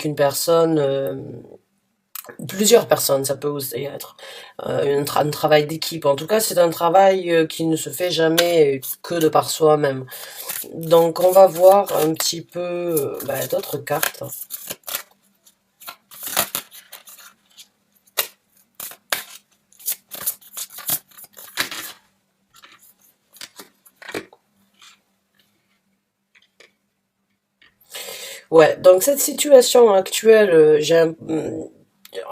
une personne, plusieurs personnes, ça peut aussi être un travail d'équipe. En tout cas, c'est un travail qui ne se fait jamais que de par soi-même. Donc, on va voir un petit peu d'autres cartes. Ouais, donc cette situation actuelle,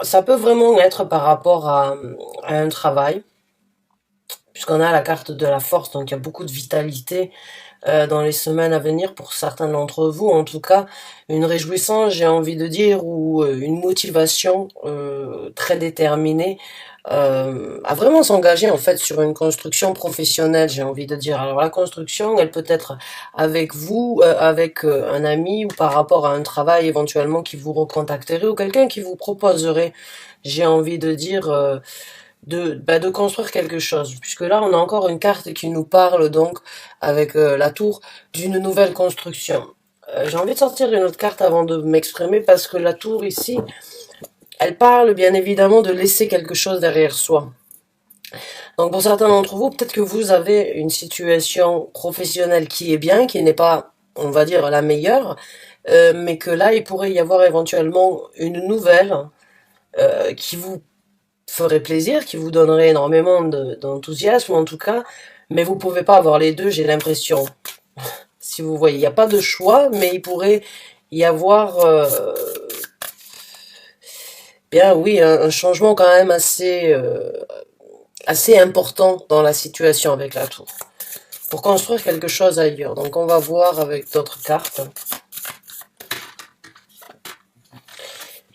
ça peut vraiment être par rapport à un travail, puisqu'on a la carte de la force, donc il y a beaucoup de vitalité dans les semaines à venir pour certains d'entre vous, en tout cas une réjouissance, j'ai envie de dire, ou une motivation très déterminée à vraiment s'engager en fait sur une construction professionnelle, j'ai envie de dire. Alors la construction, elle peut être avec vous, avec un ami, ou par rapport à un travail éventuellement qui vous recontacterait, ou quelqu'un qui vous proposerait, j'ai envie de dire, de construire quelque chose. Puisque là, on a encore une carte qui nous parle donc avec la tour d'une nouvelle construction. J'ai envie de sortir une autre carte avant de m'exprimer parce que la tour ici, elle parle bien évidemment de laisser quelque chose derrière soi. Donc pour certains d'entre vous, peut-être que vous avez une situation professionnelle qui est bien, qui n'est pas, on va dire, la meilleure, mais que là, il pourrait y avoir éventuellement une nouvelle qui vous ferait plaisir, qui vous donnerait énormément d'enthousiasme en tout cas, mais vous pouvez pas avoir les deux, j'ai l'impression. Si vous voyez, il n'y a pas de choix, mais il pourrait y avoir, bien oui, un changement quand même assez important dans la situation avec la tour, pour construire quelque chose ailleurs. Donc on va voir avec d'autres cartes.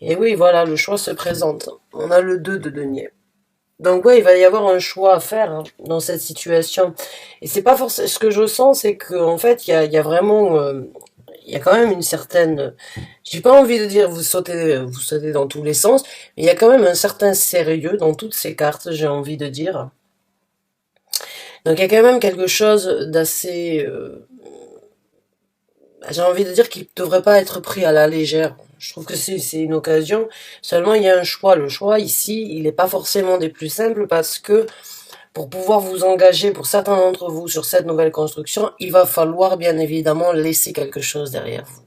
Et oui, voilà, le choix se présente. On a le 2 de denier. Donc ouais, il va y avoir un choix à faire hein, dans cette situation. Et c'est pas forcément ce que je sens, c'est qu'en fait, il y a vraiment, il y a quand même une certaine, j'ai pas envie de dire vous sautez dans tous les sens, mais il y a quand même un certain sérieux dans toutes ces cartes, j'ai envie de dire. Donc il y a quand même quelque chose d'assez, j'ai envie de dire qu'il devrait pas être pris à la légère. Je trouve que c'est une occasion. Seulement il y a un choix. Le choix ici, il n'est pas forcément des plus simples parce que pour pouvoir vous engager, pour certains d'entre vous, sur cette nouvelle construction, il va falloir bien évidemment laisser quelque chose derrière vous.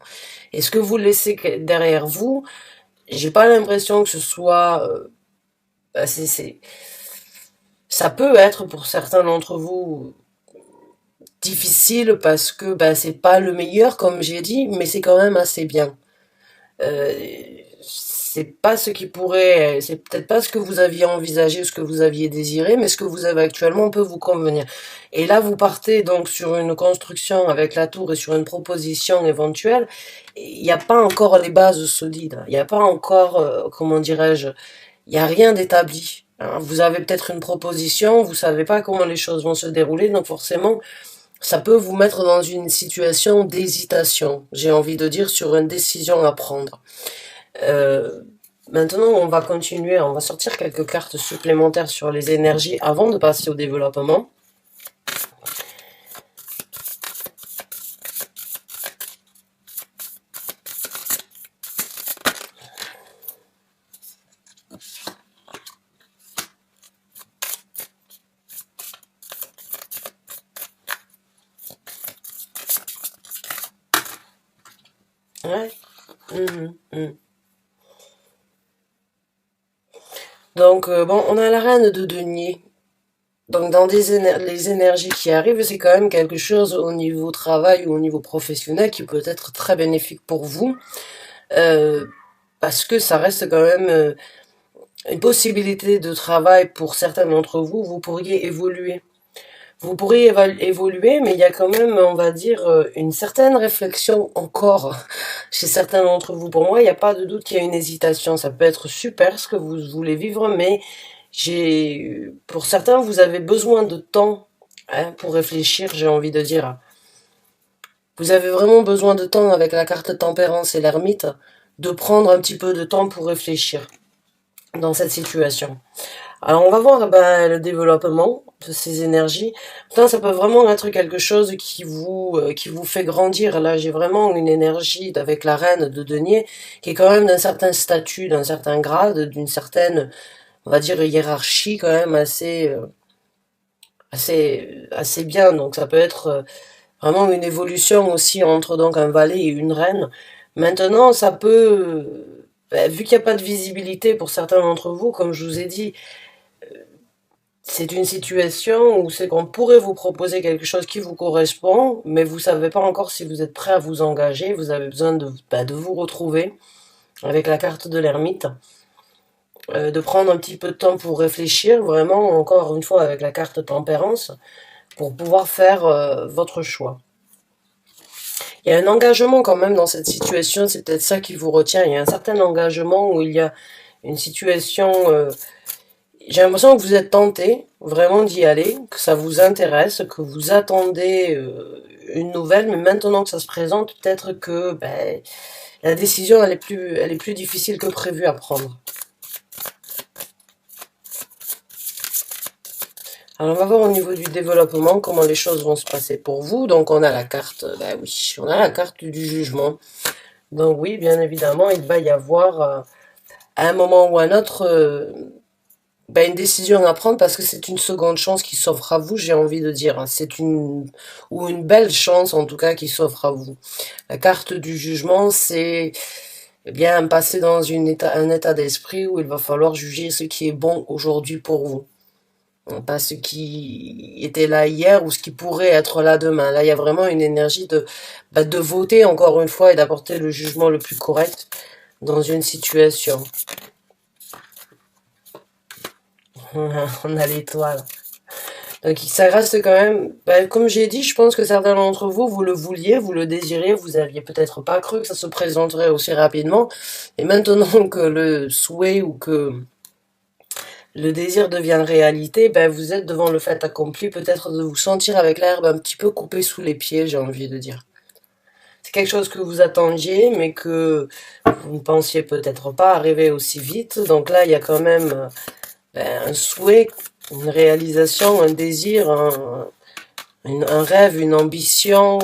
Et ce que vous laissez derrière vous, j'ai pas l'impression que ce soit, ça peut être pour certains d'entre vous difficile parce que c'est pas le meilleur comme j'ai dit, mais c'est quand même assez bien. Euh, c'est pas ce qui pourrait, c'est peut-être pas ce que vous aviez envisagé ou ce que vous aviez désiré, mais ce que vous avez actuellement peut vous convenir. Et là, vous partez donc sur une construction avec la tour et sur une proposition éventuelle. Il n'y a pas encore les bases solides. Il n'y a pas encore, comment dirais-je, il n'y a rien d'établi. Hein. Vous avez peut-être une proposition, vous savez pas comment les choses vont se dérouler, donc forcément, ça peut vous mettre dans une situation d'hésitation, j'ai envie de dire, sur une décision à prendre. Euh, Maintenant, on va continuer, on va sortir quelques cartes supplémentaires sur les énergies avant de passer au développement. Ouais. Mhm. Donc, bon, on a la reine de denier. Donc, dans les énergies qui arrivent, c'est quand même quelque chose au niveau travail ou au niveau professionnel qui peut être très bénéfique pour vous. Euh, Parce que ça reste quand même une possibilité de travail pour certains d'entre vous. Vous pourriez évoluer. Vous pourriez évoluer, mais il y a quand même, on va dire, une certaine réflexion encore chez certains d'entre vous. Pour moi, il n'y a pas de doute qu'il y a une hésitation. Ça peut être super ce que vous voulez vivre, mais pour certains, vous avez besoin de temps hein, pour réfléchir, j'ai envie de dire. Vous avez vraiment besoin de temps avec la carte tempérance et l'ermite, de prendre un petit peu de temps pour réfléchir. dans cette situation. Alors on va voir ben, le développement de ces énergies. Putain, ça peut vraiment être quelque chose qui vous fait grandir. Là, j'ai vraiment une énergie avec la reine de denier qui est quand même d'un certain statut, d'un certain grade, d'une certaine, on va dire, hiérarchie quand même assez bien. Donc ça peut être vraiment une évolution aussi entre donc un valet et une reine. Maintenant, ça peut, ben, vu qu'il n'y a pas de visibilité pour certains d'entre vous, comme je vous ai dit, c'est une situation où c'est qu'on pourrait vous proposer quelque chose qui vous correspond, mais vous savez pas encore si vous êtes prêt à vous engager. Vous avez besoin de vous retrouver avec la carte de l'ermite, de prendre un petit peu de temps pour réfléchir, vraiment, encore une fois, avec la carte tempérance, pour pouvoir faire votre choix. Il y a un engagement quand même dans cette situation, c'est peut-être ça qui vous retient. Il y a un certain engagement où il y a une situation... j'ai l'impression que vous êtes tenté vraiment d'y aller, que ça vous intéresse, que vous attendez une nouvelle, mais maintenant que ça se présente, peut-être que ben, la décision elle est plus difficile que prévu à prendre. Alors on va voir au niveau du développement comment les choses vont se passer pour vous. Donc on a la carte, ben oui, on a la carte du jugement. Donc oui, bien évidemment, il va y avoir à un moment ou à un autre ben, une décision à prendre parce que c'est une seconde chance qui s'offre à vous, j'ai envie de dire. C'est ou une belle chance en tout cas qui s'offre à vous. La carte du jugement, c'est eh bien passer dans un état d'esprit où il va falloir juger ce qui est bon aujourd'hui pour vous. Pas ce qui était là hier ou ce qui pourrait être là demain. Là, il y a vraiment une énergie de voter encore une fois et d'apporter le jugement le plus correct dans une situation. On a l'étoile. Donc ça reste quand même, ben, comme j'ai dit, je pense que certains d'entre vous, vous le vouliez, vous le désiriez, vous aviez peut-être pas cru que ça se présenterait aussi rapidement. Et maintenant que le souhait ou que le désir devient réalité, ben vous êtes devant le fait accompli, peut-être de vous sentir avec l'herbe un petit peu coupée sous les pieds, j'ai envie de dire. C'est quelque chose que vous attendiez, mais que vous ne pensiez peut-être pas arriver aussi vite. Donc là, il y a quand même ben, un souhait, une réalisation, un désir, un rêve, une ambition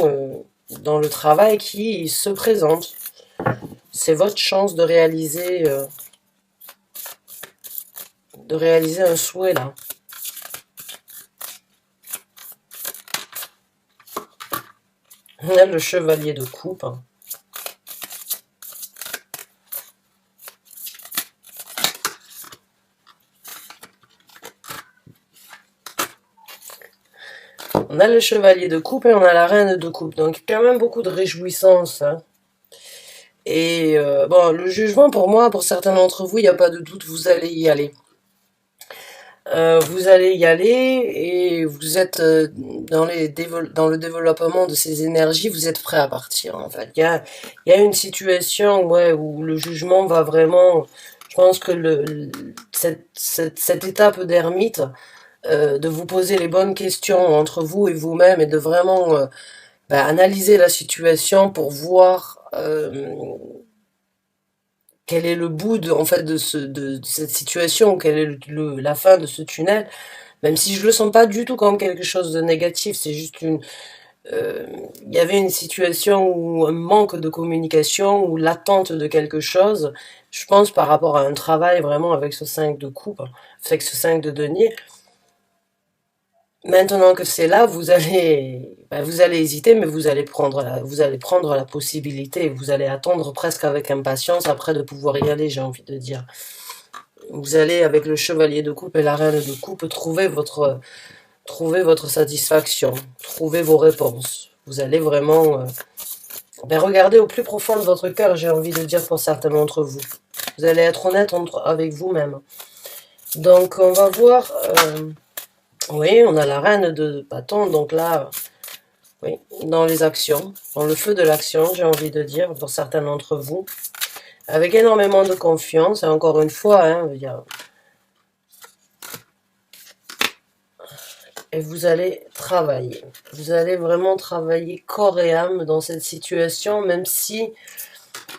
dans le travail qui se présente. C'est votre chance de réaliser un souhait là. On a le chevalier de coupe. On a le chevalier de coupe et on a la reine de coupe. Donc quand même beaucoup de réjouissance. Hein. Et bon, le jugement pour moi, pour certains d'entre vous, il n'y a pas de doute, vous allez y aller. Vous allez y aller et vous êtes dans le développement de ces énergies, vous êtes prêt à partir en fait. Il y a une situation ouais, où le jugement va vraiment, je pense que cette étape d'ermite, de vous poser les bonnes questions entre vous et vous-même et de vraiment analyser la situation pour voir quel est le bout en fait de cette situation, quelle est la fin de ce tunnel, même si je le sens pas du tout comme quelque chose de négatif, c'est juste il y avait une situation où un manque de communication ou l'attente de quelque chose, je pense par rapport à un travail vraiment avec ce 5 de coupe, avec ce 5 de denier. Maintenant que c'est là, vous allez hésiter, mais vous allez prendre la possibilité, vous allez attendre presque avec impatience après de pouvoir y aller, j'ai envie de dire. Vous allez, avec le chevalier de coupe et la reine de coupe, trouver votre satisfaction, trouver vos réponses. Vous allez vraiment regarder au plus profond de votre cœur, j'ai envie de dire pour certains d'entre vous. Vous allez être honnête avec vous-même. Donc, on va voir... oui, on a la reine de bâton, donc là, oui, dans les actions, dans le feu de l'action, j'ai envie de dire, pour certains d'entre vous, avec énormément de confiance, et encore une fois, hein, et vous allez travailler. Vous allez vraiment travailler corps et âme dans cette situation, même si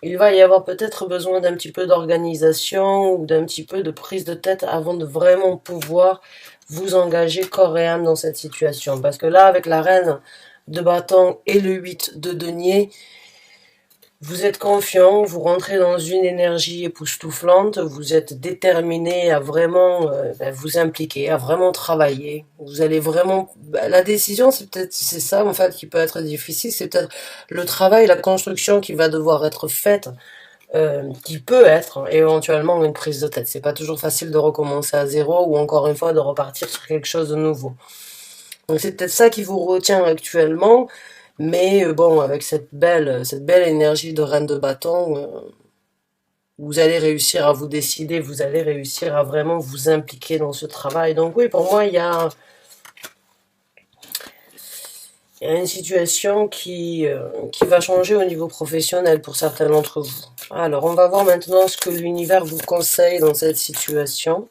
il va y avoir peut-être besoin d'un petit peu d'organisation ou d'un petit peu de prise de tête avant de vraiment pouvoir vous engager corps et âme dans cette situation. Parce que là, avec la reine de bâton et le 8 de denier, vous êtes confiant, vous rentrez dans une énergie époustouflante, vous êtes déterminé à vraiment vous impliquer, à vraiment travailler. Vous allez vraiment... la décision, c'est ça en fait qui peut être difficile, c'est peut-être le travail, la construction qui va devoir être faite, qui peut être éventuellement une prise de tête. C'est pas toujours facile de recommencer à zéro ou encore une fois de repartir sur quelque chose de nouveau. Donc c'est peut-être ça qui vous retient actuellement. Mais bon, avec cette belle énergie de reine de bâton, vous allez réussir à vous décider, vous allez réussir à vraiment vous impliquer dans ce travail. Donc oui, pour moi, il y a une situation qui va changer au niveau professionnel pour certains d'entre vous. Alors, on va voir maintenant ce que l'univers vous conseille dans cette situation.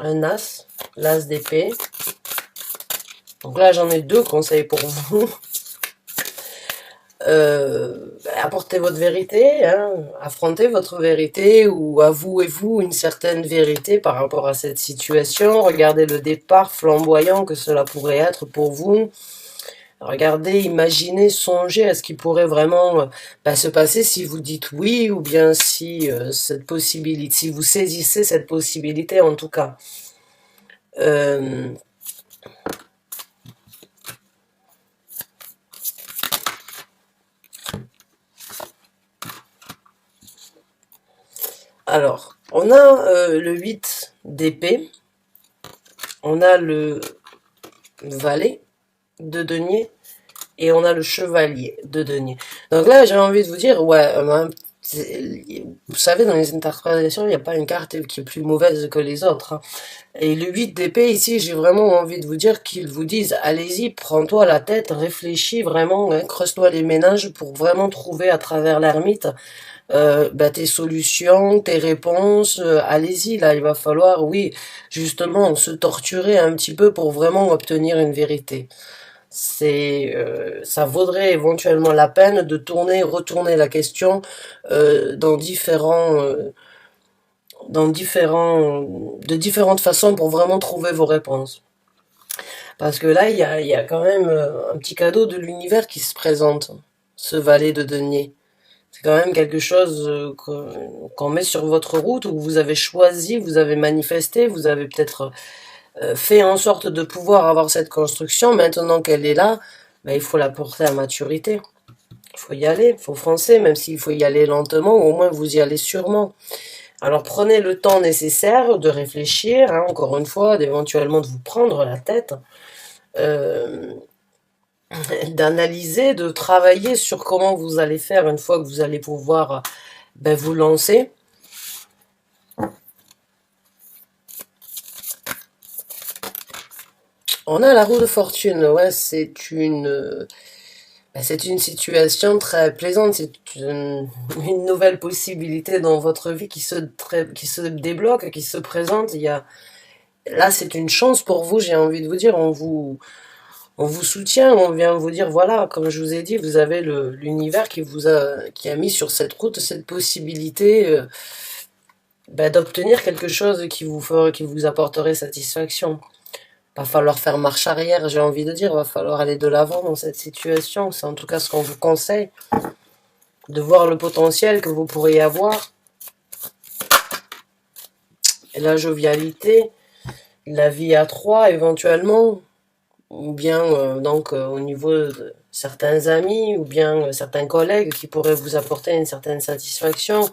Un as, l'as d'épée. Donc là, j'en ai deux conseils pour vous. Apportez votre vérité, hein, affrontez votre vérité ou avouez-vous une certaine vérité par rapport à cette situation. Regardez le départ flamboyant que cela pourrait être pour vous. Regardez, imaginez, songez à ce qui pourrait vraiment se passer si vous dites oui ou bien si cette possibilité, si vous saisissez cette possibilité en tout cas. Alors, on a le 8 d'épée, on a le valet de denier et on a le chevalier de denier. Donc là, j'ai envie de vous dire, ouais, vous savez, dans les interprétations, il n'y a pas une carte qui est plus mauvaise que les autres. Hein. Et le 8 d'épée, ici, j'ai vraiment envie de vous dire qu'ils vous disent, allez-y, prends-toi la tête, réfléchis vraiment, hein, creuse-toi les méninges pour vraiment trouver à travers l'ermite tes solutions, tes réponses, allez-y, là, il va falloir, oui, justement, se torturer un petit peu pour vraiment obtenir une vérité. Ça vaudrait éventuellement la peine de retourner la question de différentes façons pour vraiment trouver vos réponses. Parce que là, il y a quand même un petit cadeau de l'univers qui se présente, ce valet de denier. C'est quand même quelque chose qu'on met sur votre route, où vous avez choisi, vous avez manifesté, vous avez peut-être fait en sorte de pouvoir avoir cette construction. Maintenant qu'elle est là, il faut la porter à maturité. Il faut y aller, il faut foncer, même s'il faut y aller lentement, au moins vous y allez sûrement. Alors prenez le temps nécessaire de réfléchir, hein, encore une fois, d'éventuellement de vous prendre la tête. D'analyser, de travailler sur comment vous allez faire une fois que vous allez pouvoir vous lancer. On a la roue de fortune, ouais, c'est une situation très plaisante, c'est une nouvelle possibilité dans votre vie qui se débloque, qui se présente. Là, c'est une chance pour vous, j'ai envie de vous dire, on vous soutient, on vient vous dire, voilà, comme je vous ai dit, vous avez l'univers qui a mis sur cette route cette possibilité d'obtenir quelque chose qui vous apporterait satisfaction. Va falloir faire marche arrière, j'ai envie de dire, va falloir aller de l'avant dans cette situation. C'est en tout cas ce qu'on vous conseille, de voir le potentiel que vous pourriez avoir, et la jovialité, la vie à trois éventuellement, ou bien au niveau de certains amis, ou bien certains collègues qui pourraient vous apporter une certaine satisfaction.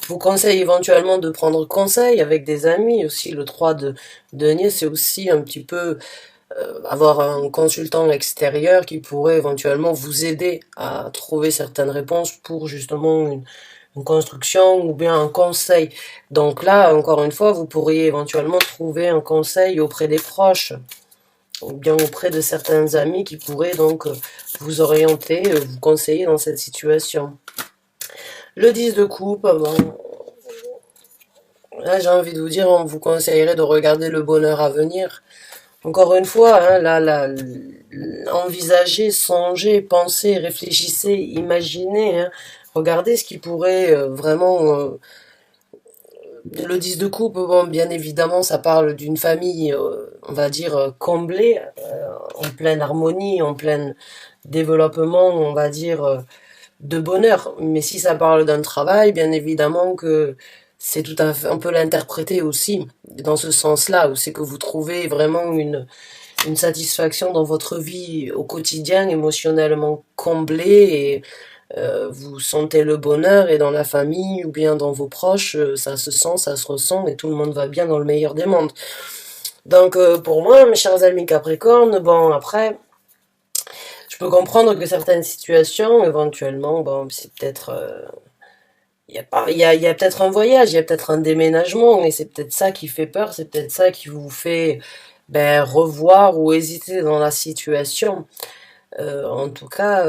Vous conseille éventuellement de prendre conseil avec des amis aussi. Le 3 de denier, c'est aussi un petit peu avoir un consultant extérieur qui pourrait éventuellement vous aider à trouver certaines réponses pour justement une construction ou bien un conseil. Donc là, encore une fois, vous pourriez éventuellement trouver un conseil auprès des proches ou bien auprès de certains amis qui pourraient donc vous orienter, vous conseiller dans cette situation. Le 10 de coupe, là j'ai envie de vous dire, on vous conseillerait de regarder le bonheur à venir. Encore une fois, hein, envisagez, songez, pensez, réfléchissez, imaginez, hein. Regardez ce qui pourrait vraiment le 10 de coupe, bon, bien évidemment, ça parle d'une famille, on va dire, comblée, en pleine harmonie, en plein développement, on va dire, de bonheur. Mais si ça parle d'un travail, bien évidemment que c'est tout à fait, on peut l'interpréter aussi dans ce sens-là, où c'est que vous trouvez vraiment une satisfaction dans votre vie au quotidien, émotionnellement comblée, vous sentez le bonheur et dans la famille ou bien dans vos proches, ça se sent, ça se ressent et tout le monde va bien dans le meilleur des mondes. Donc pour moi, mes chers amis Capricorne, bon après, je peux comprendre que certaines situations, éventuellement, bon c'est peut-être, il y a pas, il y a peut-être un voyage, il y a peut-être un déménagement et c'est peut-être ça qui fait peur, c'est peut-être ça qui vous fait ben, revoir ou hésiter dans la situation. En tout cas,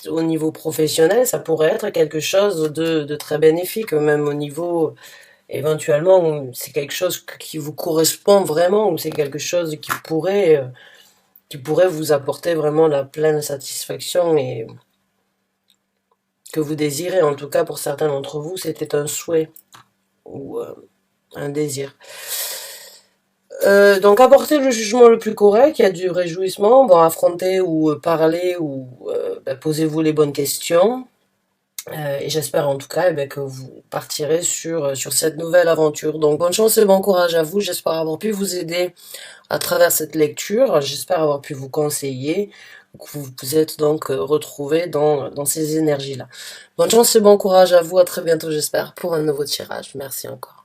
au niveau professionnel, ça pourrait être quelque chose de très bénéfique, même au niveau, éventuellement, où c'est quelque chose qui vous correspond vraiment, ou c'est quelque chose qui pourrait vous apporter vraiment la pleine satisfaction et que vous désirez. En tout cas, pour certains d'entre vous, c'était un souhait ou un désir. Donc apporter le jugement le plus correct, il y a du réjouissement, bon affronter ou parler ou ben, posez-vous les bonnes questions. Et j'espère en tout cas eh ben, que vous partirez sur cette nouvelle aventure. Donc bonne chance et bon courage à vous. J'espère avoir pu vous aider à travers cette lecture. J'espère avoir pu vous conseiller. Que vous vous êtes donc retrouvés dans ces énergies-là. Bonne chance et bon courage à vous. À très bientôt j'espère pour un nouveau tirage. Merci encore.